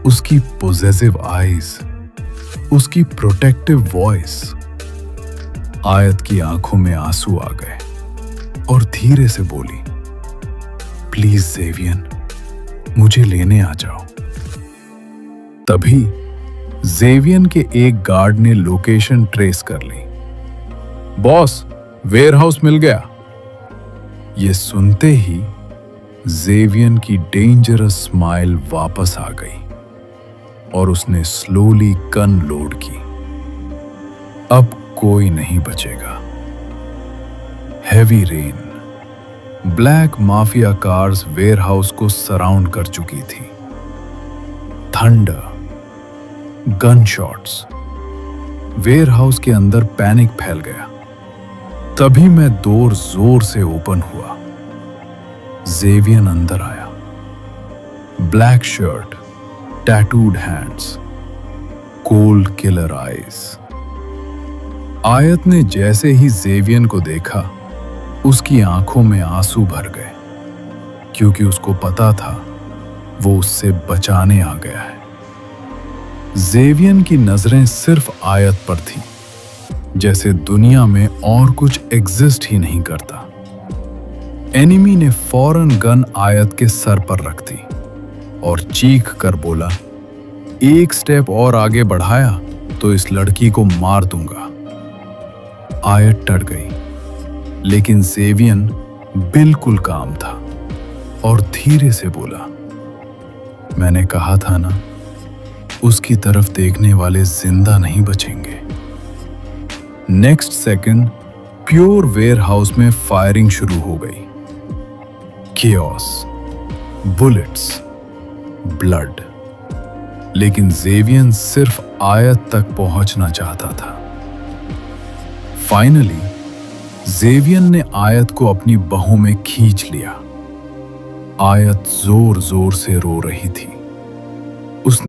उसकी possessive eyes, उसकी protective voice. आयत की आंखों में आंसू आ गए और धीरे से बोली, प्लीज ज़ेवियन, मुझे लेने आ जाओ। तभी ज़ेवियन के एक गार्ड ने लोकेशन ट्रेस कर ली। बॉस, वेयरहाउस मिल गया। ये सुनते ही ज़ेवियन की डेंजरस स्माइल वापस आ गई और उसने स्लोली गन लोड की। अब कोई नहीं बचेगा। Heavy rain, black mafia cars warehouse को सराउंड कर चुकी थी। थंडर, गन शॉट्स, वेयरहाउस के अंदर पैनिक फैल गया। तभी मैं डोर जोर से ओपन हुआ। ज़ेवियन अंदर आया। Black shirt, tattooed hands, cold killer eyes. आयत ने जैसे ही ज़ेवियन को देखा, उसकी आंखों में आंसू भर गए, क्योंकि उसको पता था वो उससे बचाने आ गया है। ज़ेवियन की नजरें सिर्फ आयत पर थी, जैसे दुनिया में और कुछ एग्जिस्ट ही नहीं करता। एनिमी ने फौरन गन आयत के सर पर रख दी और चीख कर बोला, एक स्टेप और आगे बढ़ाया तो इस लड़की को मार दूंगा। आयत डर गई, लेकिन ज़ेवियन बिल्कुल काम था और धीरे से बोला, मैंने कहा था ना, उसकी तरफ देखने वाले जिंदा नहीं बचेंगे। नेक्स्ट सेकंड प्योर वेयरहाउस में फायरिंग शुरू हो गई। Chaos, bullets, blood. लेकिन ज़ेवियन सिर्फ आयत तक पहुंचना चाहता था। फाइनली ज़ेवियन ने आयत को अपनी बाहों में खींच लिया। आयत जोर जोर से रो रही थी।